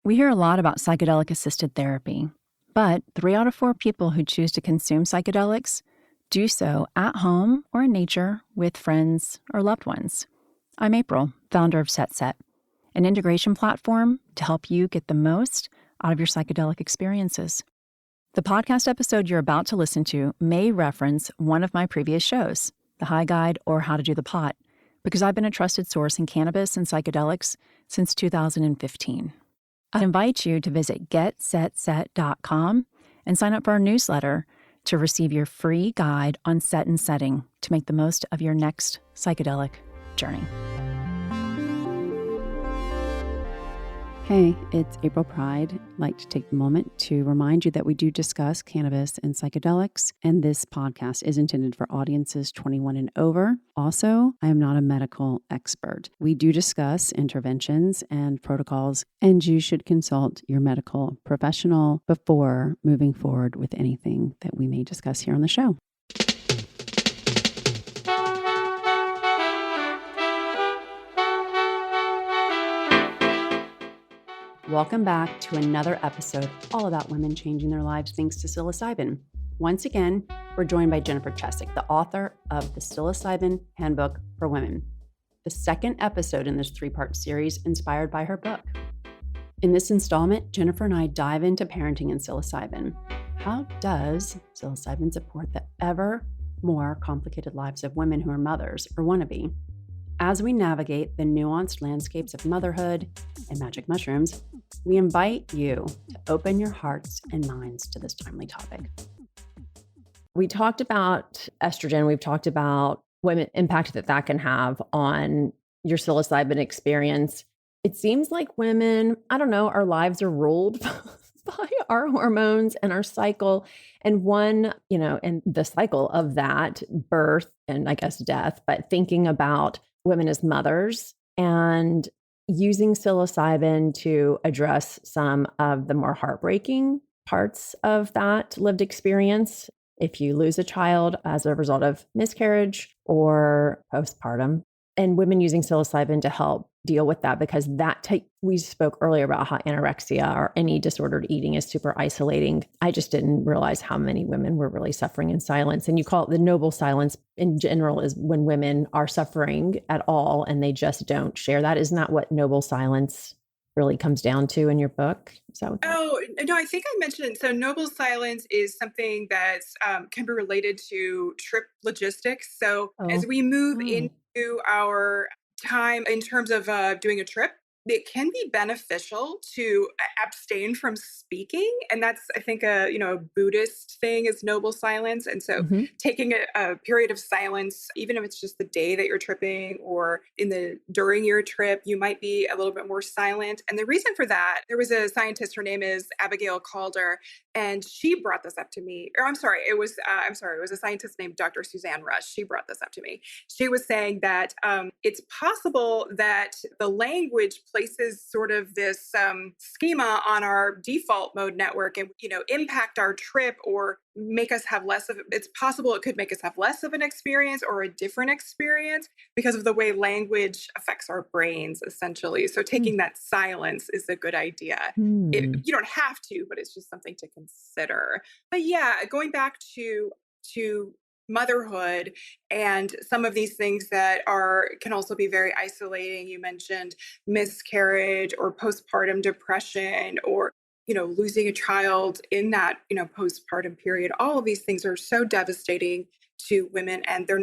We hear a lot about psychedelic-assisted therapy, but 3 out of 4 people who choose to consume psychedelics do so at home or in nature with friends or loved ones. I'm April, founder of Set, an integration platform to help you get the most out of your psychedelic experiences. The podcast episode you're about to listen to may reference one of my previous shows, The High Guide or How to Do the Pot, because I've been a trusted source in cannabis and psychedelics since 2015. I invite you to visit getsetset.com and sign up for our newsletter to receive your free guide on set and setting to make the most of your next psychedelic journey. Hey, it's April Pride. I'd like to take a moment to remind you that we do discuss cannabis and psychedelics, and this podcast is intended for audiences 21 and over. Also, I am not a medical expert. We do discuss interventions and protocols, and you should consult your medical professional before moving forward with anything that we may discuss here on the show. Welcome back to another episode all about women changing their lives thanks to psilocybin. Once again, we're joined by Jennifer Chesak, the author of the Psilocybin Handbook for Women, the second episode in this 3-part series inspired by her book. In this installment, Jennifer and I dive into parenting and psilocybin. How does psilocybin support the ever more complicated lives of women who are mothers or want to be? As we navigate the nuanced landscapes of motherhood and magic mushrooms, we invite you to open your hearts and minds to this timely topic. We talked about estrogen. We've talked about what impact that can have on your psilocybin experience. It seems like women, our lives are ruled by our hormones and our cycle. And and the cycle of that, birth and I guess death, but thinking about women as mothers and using psilocybin to address some of the more heartbreaking parts of that lived experience. If you lose a child as a result of miscarriage or postpartum, and women using psilocybin to help deal with that, because we spoke earlier about how anorexia or any disordered eating is super isolating. I just didn't realize how many women were really suffering in silence. And you call it the noble silence in general, is when women are suffering at all and they just don't share. That is not what noble silence really comes down to in your book. So, oh no, I think I mentioned it. So noble silence is something that can be related to trip logistics. So as we move into our time in terms of doing a trip, it can be beneficial to abstain from speaking. And that's, I think, a Buddhist thing is noble silence. And so taking a period of silence, even if it's just the day that you're tripping or during your trip, you might be a little bit more silent. And the reason for that, there was a scientist, her name is Abigail Calder, and she brought this up to me. It was a scientist named Dr. Suzanne Rush. She brought this up to me. She was saying that it's possible that the language places sort of this schema on our default mode network and, impact our trip or make us have less of it. It's possible it could make us have less of an experience or a different experience because of the way language affects our brains, essentially. So taking that silence is a good idea. You don't have to, but it's just something to consider. But yeah, going back to motherhood and some of these things that can also be very isolating. You mentioned miscarriage or postpartum depression or losing a child in that postpartum period. All of these things are so devastating to women, and they're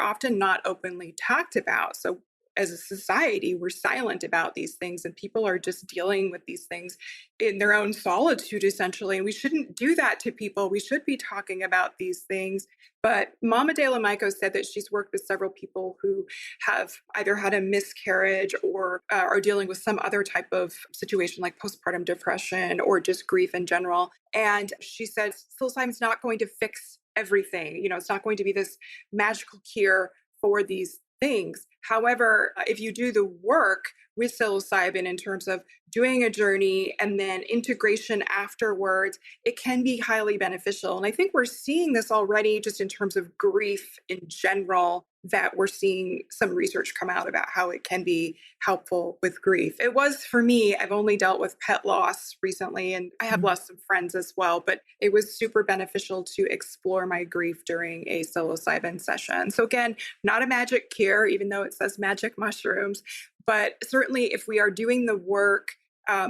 often not openly talked about. So as a society, we're silent about these things, and people are just dealing with these things in their own solitude, essentially. And we shouldn't do that to people. We should be talking about these things. But Mama De La Mico said that she's worked with several people who have either had a miscarriage or are dealing with some other type of situation like postpartum depression or just grief in general. And she said psilocybin's not going to fix everything. It's not going to be this magical cure for these things. However, if you do the work with psilocybin in terms of doing a journey and then integration afterwards, it can be highly beneficial. And I think we're seeing this already just in terms of grief in general, that we're seeing some research come out about how it can be helpful with grief. It was for me, I've only dealt with pet loss recently, and I have lost some friends as well, but it was super beneficial to explore my grief during a psilocybin session. So again, not a magic cure, even though it says magic mushrooms, but certainly if we are doing the work,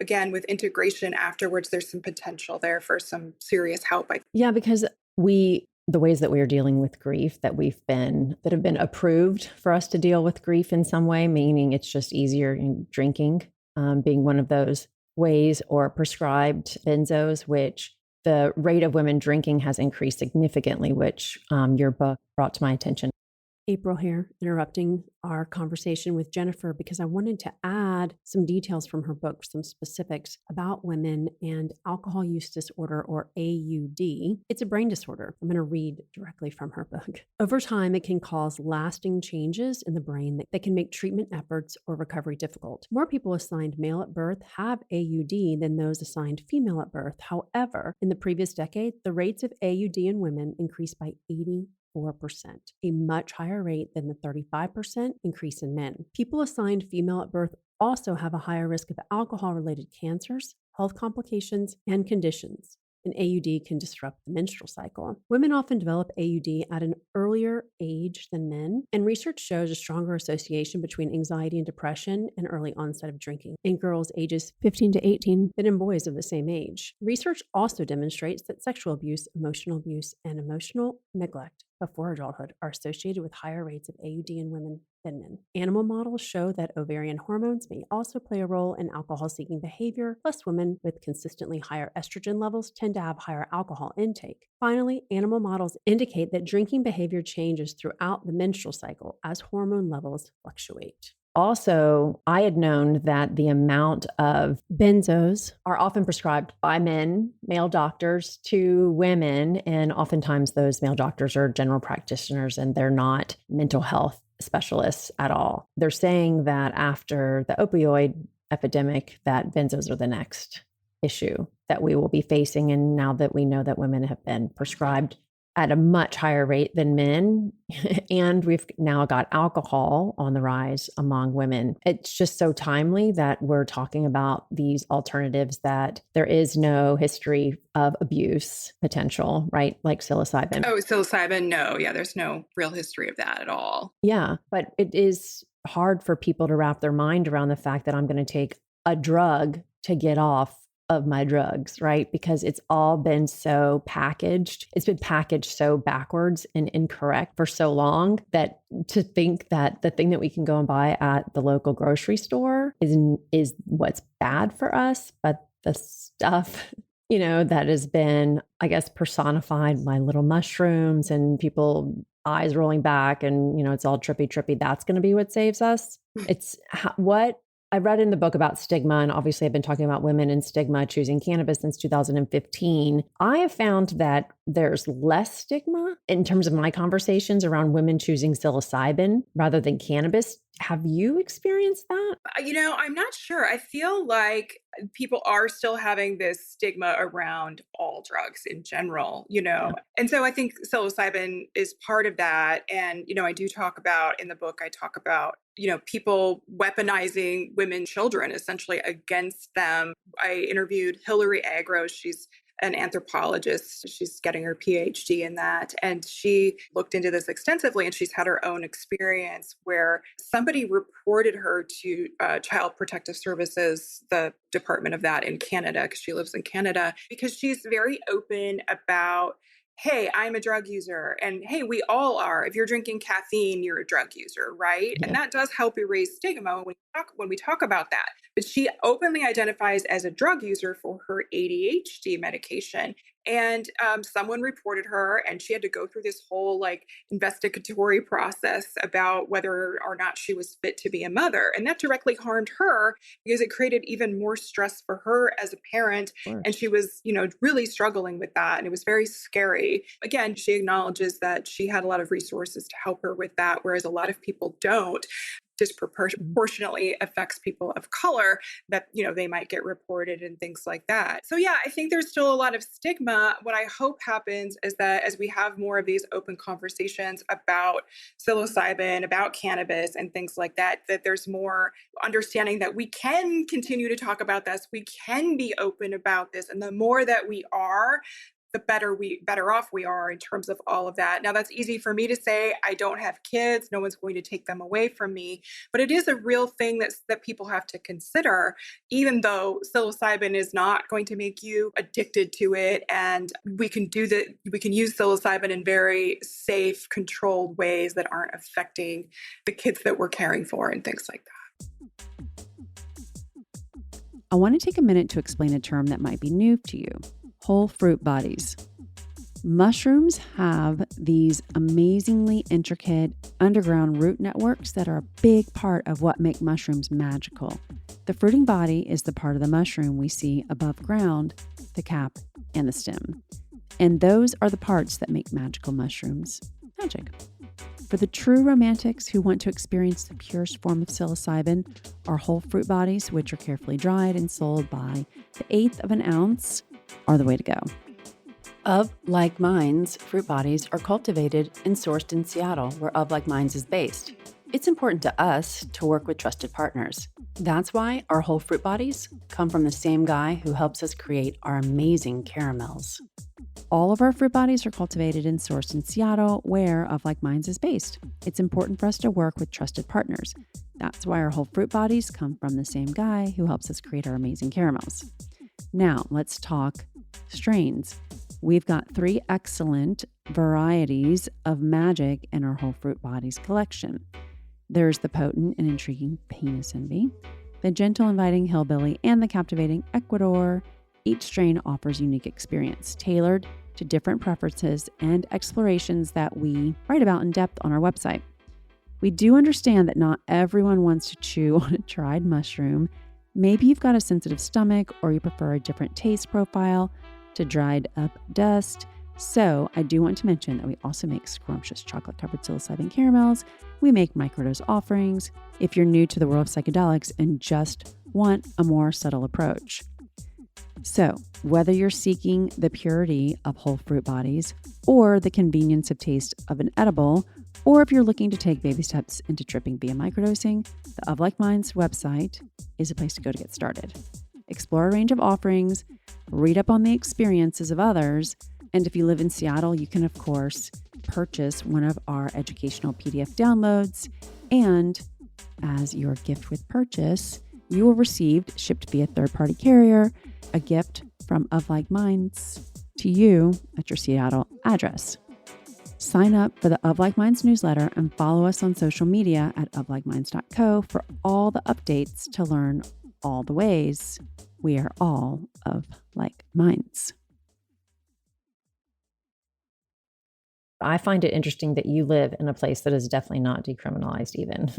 again, with integration afterwards, there's some potential there for some serious help. Yeah, because the ways that we are dealing with grief that have been approved for us to deal with grief in some way, meaning it's just easier in drinking, being one of those ways, or prescribed benzos, which the rate of women drinking has increased significantly, which your book brought to my attention. April here, interrupting our conversation with Jennifer because I wanted to add some details from her book, some specifics about women and alcohol use disorder, or AUD. It's a brain disorder. I'm going to read directly from her book. Over time, it can cause lasting changes in the brain that can make treatment efforts or recovery difficult. More people assigned male at birth have AUD than those assigned female at birth. However, in the previous decade, the rates of AUD in women increased by 84%, a much higher rate than the 35% increase in men. People assigned female at birth also have a higher risk of alcohol-related cancers, health complications, and conditions. An AUD can disrupt the menstrual cycle. Women often develop AUD at an earlier age than men, and research shows a stronger association between anxiety and depression and early onset of drinking in girls ages 15 to 18 than in boys of the same age. Research also demonstrates that sexual abuse, and emotional neglect before adulthood are associated with higher rates of AUD in women than men. Animal models show that ovarian hormones may also play a role in alcohol-seeking behavior, plus women with consistently higher estrogen levels tend to have higher alcohol intake. Finally, animal models indicate that drinking behavior changes throughout the menstrual cycle as hormone levels fluctuate. Also, I had known that the amount of benzos are often prescribed by men, male doctors, to women, and oftentimes those male doctors are general practitioners and they're not mental health specialists at all. They're saying that after the opioid epidemic, that benzos are the next issue that we will be facing. And now that we know that women have been prescribed at a much higher rate than men, and we've now got alcohol on the rise among women. It's just so timely that we're talking about these alternatives that there is no history of abuse potential, right? Like psilocybin. Oh, psilocybin, no. Yeah, there's no real history of that at all. Yeah, but it is hard for people to wrap their mind around the fact that I'm going to take a drug to get off of my drugs, right? Because it's all been so packaged. It's been packaged so backwards and incorrect for so long that to think that the thing that we can go and buy at the local grocery store is what's bad for us, but the stuff that has been, I guess, personified by little mushrooms and people eyes rolling back and, it's all trippy. That's going to be what saves us. It's what I read in the book about stigma, and obviously I've been talking about women and stigma choosing cannabis since 2015. I have found that there's less stigma in terms of my conversations around women choosing psilocybin rather than cannabis. Have you experienced that? I'm not sure. I feel like people are still having this stigma around all drugs in general, Yeah. And so I think psilocybin is part of that. And, I do talk about in the book, I talk about, people weaponizing women, children essentially against them. I interviewed Hilary Agro. She's an anthropologist. She's getting her PhD in that. And she looked into this extensively, and she's had her own experience where somebody reported her to Child Protective Services, the department of that in Canada, because she lives in Canada, because she's very open about, hey, I'm a drug user. And hey, we all are. If you're drinking caffeine, you're a drug user, right? Yeah. And that does help erase stigma when we talk about that. But she openly identifies as a drug user for her ADHD medication. And someone reported her, and she had to go through this whole investigatory process about whether or not she was fit to be a mother. And that directly harmed her because it created even more stress for her as a parent. And she was, really struggling with that. And it was very scary. Again, she acknowledges that she had a lot of resources to help her with that, whereas a lot of people don't. disproportionately affects people of color, that, they might get reported and things like that. So yeah, I think there's still a lot of stigma. What I hope happens is that as we have more of these open conversations about psilocybin, about cannabis and things like that, that there's more understanding that we can continue to talk about this. We can be open about this. And the more that we are, the better off we are in terms of all of that. Now, that's easy for me to say. I don't have kids. No one's going to take them away from me. But it is a real thing that people have to consider, even though psilocybin is not going to make you addicted to it. And we can use psilocybin in very safe, controlled ways that aren't affecting the kids that we're caring for and things like that. I want to take a minute to explain a term that might be new to you. Whole fruit bodies. Mushrooms have these amazingly intricate underground root networks that are a big part of what make mushrooms magical. The fruiting body is the part of the mushroom we see above ground, the cap, and the stem. And those are the parts that make magical mushrooms magic. For the true romantics who want to experience the purest form of psilocybin, our whole fruit bodies, which are carefully dried and sold by the eighth of an ounce, are the way to go. Of Like Minds fruit bodies are cultivated and sourced in Seattle, where Of Like Minds is based. It's important to us to work with trusted partners. That's why our whole fruit bodies come from the same guy who helps us create our amazing caramels. All of our fruit bodies are cultivated and sourced in Seattle, where Of Like Minds is based. It's important for us to work with trusted partners. That's why our whole fruit bodies come from the same guy who helps us create our amazing caramels. Now, let's talk strains. We've got 3 excellent varieties of magic in our whole fruit bodies collection. There's the potent and intriguing Penis Envy, the gentle, inviting Hillbilly, and the captivating Ecuador. Each strain offers unique experience, tailored to different preferences and explorations that we write about in depth on our website. We do understand that not everyone wants to chew on a dried mushroom. Maybe you've got a sensitive stomach, or you prefer a different taste profile to dried up dust. So I do want to mention that we also make scrumptious chocolate-covered psilocybin caramels. We make microdose offerings if you're new to the world of psychedelics and just want a more subtle approach. So whether you're seeking the purity of whole fruit bodies or the convenience of taste of an edible, or if you're looking to take baby steps into tripping via microdosing, the Of Like Minds website is a place to go to get started. Explore a range of offerings, read up on the experiences of others, and if you live in Seattle, you can, of course, purchase one of our educational PDF downloads. And as your gift with purchase, you will receive, shipped via third-party carrier, a gift from Of Like Minds to you at your Seattle address. Sign up for the Of Like Minds newsletter and follow us on social media at oflikeminds.co for all the updates to learn all the ways we are all of like minds. I find it interesting that you live in a place that is definitely not decriminalized even,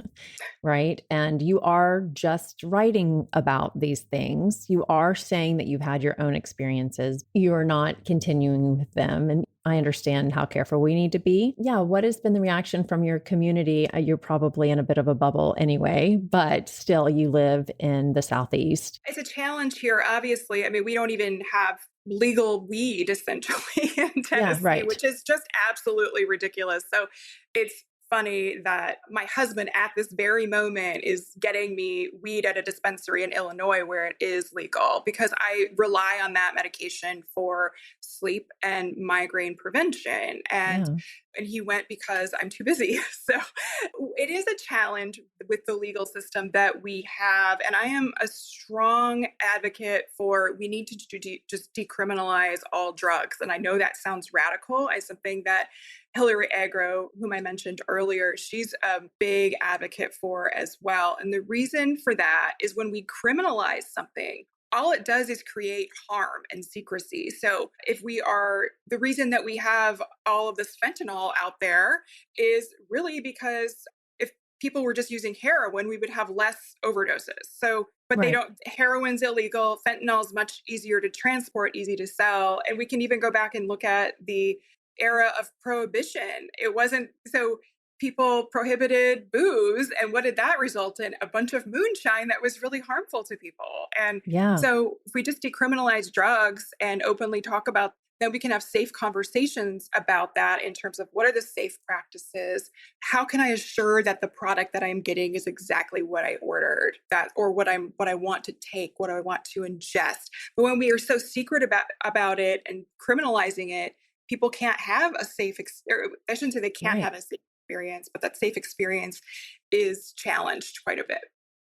right? And you are just writing about these things. You are saying that you've had your own experiences. You're not continuing with them. And I understand how careful we need to be. Yeah, what has been the reaction from your community? You're probably in a bit of a bubble anyway, but still you live in the Southeast. It's a challenge here, obviously. I mean, we don't even have legal weed essentially in Tennessee, right. which is just absolutely ridiculous. So it's funny that my husband at this very moment is getting me weed at a dispensary in Illinois where it is legal, because I rely on that medication for sleep and migraine prevention. And he went because I'm too busy. So it is a challenge with the legal system that we have. And I am a strong advocate for, we need to just decriminalize all drugs. And I know that sounds radical. As something that Hillary Agro, whom I mentioned earlier, she's a big advocate for as well. And the reason for that is when we criminalize something, all it does is create harm and secrecy. So the reason that we have all of this fentanyl out there is really because if people were just using heroin, we would have less overdoses. But they don't, heroin's illegal, fentanyl is much easier to transport, easy to sell. And we can even go back and look at the era of prohibition. It wasn't, so people prohibited booze. And what did that result in? A bunch of moonshine that was really harmful to people. And Yeah. so if we just decriminalize drugs and openly talk about, then we can have safe conversations about that in terms of what are the safe practices? How can I assure that the product that I'm getting is exactly what I ordered, that or what I want to take, what I want to ingest. But when we are so secret about it and criminalizing it, people can't have a safe I shouldn't say they can't have a safe experience, but that safe experience is challenged quite a bit.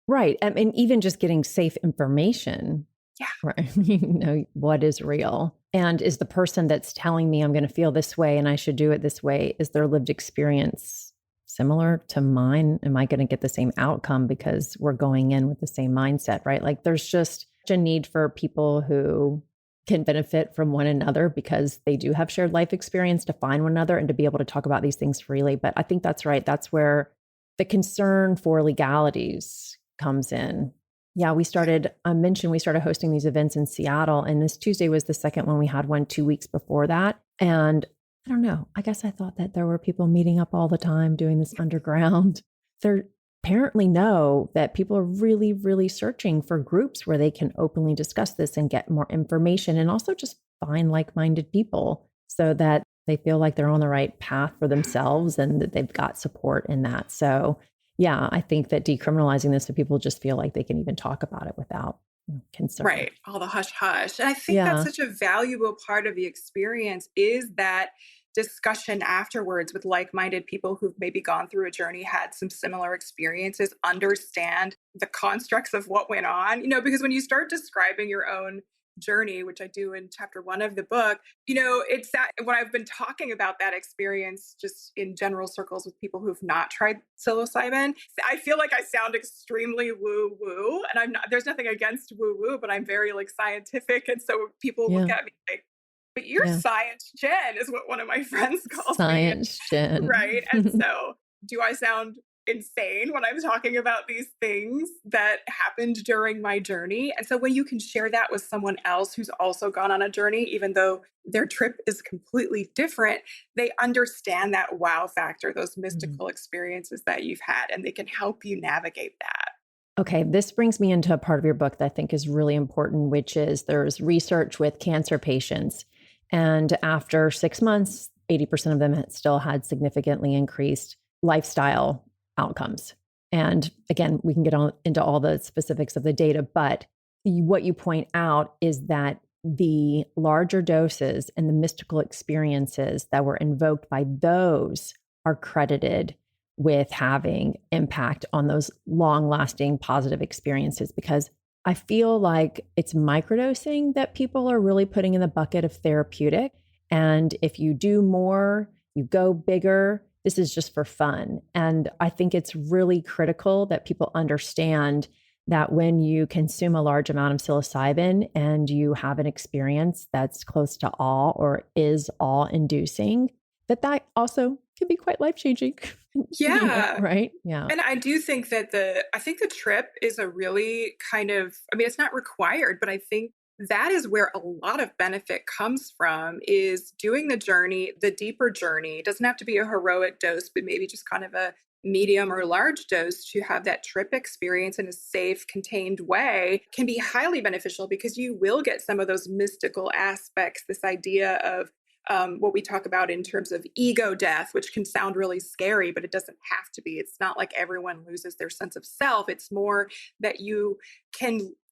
Right. I mean, even just getting safe information. Yeah. Right. You know, what is real? And is the person that's telling me I'm going to feel this way and I should do it this way, is their lived experience similar to mine? Am I going to get the same outcome because we're going in with the same mindset, right? Like there's just a need for people who can benefit from one another because they do have shared life experience to find one another and to be able to talk about these things freely. But I think that's right. That's where the concern for legalities comes in. Yeah, I mentioned we started hosting these events in Seattle, and this Tuesday was the second one. We had one 2 weeks before that. And I don't know, I guess I thought that there were people meeting up all the time doing this underground. They apparently know that people are really, really searching for groups where they can openly discuss this and get more information and also just find like-minded people so that they feel like they're on the right path for themselves and that they've got support in that. So yeah, I think that decriminalizing this so people just feel like they can even talk about it without concern. Right. All the hush hush. And I think that's such a valuable part of the experience is that discussion afterwards with like-minded people who've maybe gone through a journey, had some similar experiences, understand the constructs of what went on, because when you start describing your own journey, which I do in chapter 1 of the book, it's that when I've been talking about that experience just in general circles with people who've not tried psilocybin, I feel like I sound extremely woo woo, and I'm not, there's nothing against woo woo, but I'm very like scientific. And so people look at me like, but you're Science Jen is what one of my friends calls Science Jen. Right. And so do I sound insane when I'm talking about these things that happened during my journey? And so when you can share that with someone else who's also gone on a journey, even though their trip is completely different, they understand that wow factor, those mystical experiences that you've had, and they can help you navigate that. Okay, this brings me into a part of your book that I think is really important, which is there's research with cancer patients. And after 6 months, 80% of them still had significantly increased lifestyle outcomes. And again, we can get into all the specifics of the data, but what you point out is that the larger doses and the mystical experiences that were invoked by those are credited with having impact on those long-lasting positive experiences, because I feel like it's microdosing that people are really putting in the bucket of therapeutic. And if you do more, you go bigger, this is just for fun. And I think it's really critical that people understand that when you consume a large amount of psilocybin and you have an experience that's close to awe or is awe-inducing, that also can be quite life-changing. Yeah. Right? Yeah. And I do think that I think the trip is a really kind of, I mean, it's not required, but I think that is where a lot of benefit comes from, is doing the journey, the deeper journey. It doesn't have to be a heroic dose, but maybe just kind of a medium or large dose to have that trip experience in a safe, contained way can be highly beneficial, because you will get some of those mystical aspects, this idea of what we talk about in terms of ego death, which can sound really scary, but it doesn't have to be. It's not like everyone loses their sense of self. It's more that you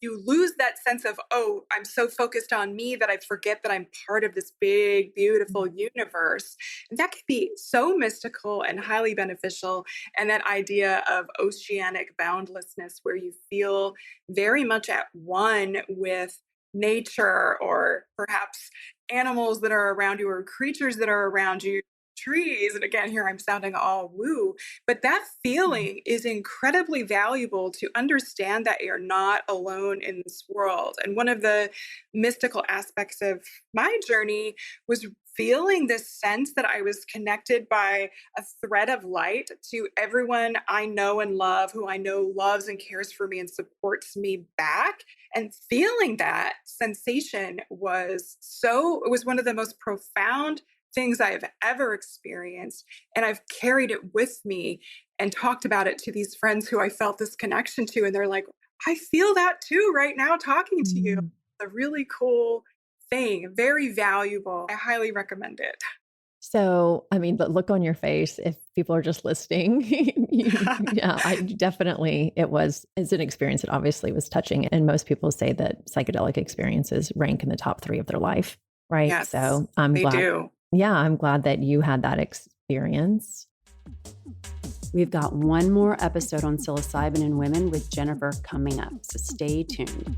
lose that sense of, oh, I'm so focused on me that I forget that I'm part of this big, beautiful universe. And that can be so mystical and highly beneficial. And that idea of oceanic boundlessness, where you feel very much at one with nature, or perhaps animals that are around you, or creatures that are around you, trees. And again, here I'm sounding all woo, but that feeling is incredibly valuable to understand that you're not alone in this world. And one of the mystical aspects of my journey was feeling this sense that I was connected by a thread of light to everyone I know and love, who I know loves and cares for me and supports me back. And feeling that sensation it was one of the most profound things I have ever experienced. And I've carried it with me and talked about it to these friends who I felt this connection to. And they're like, I feel that too right now talking to you. Mm. A really cool thing, very valuable. I highly recommend it. So, I mean, the look on your face, if people are just listening, yeah, it's an experience that obviously was touching. And most people say that psychedelic experiences rank in the top 3 of their life, right? Yes, So I'm they glad. do. Yeah, I'm glad that you had that experience. We've got one more episode on psilocybin in women with Jennifer coming up, so stay tuned.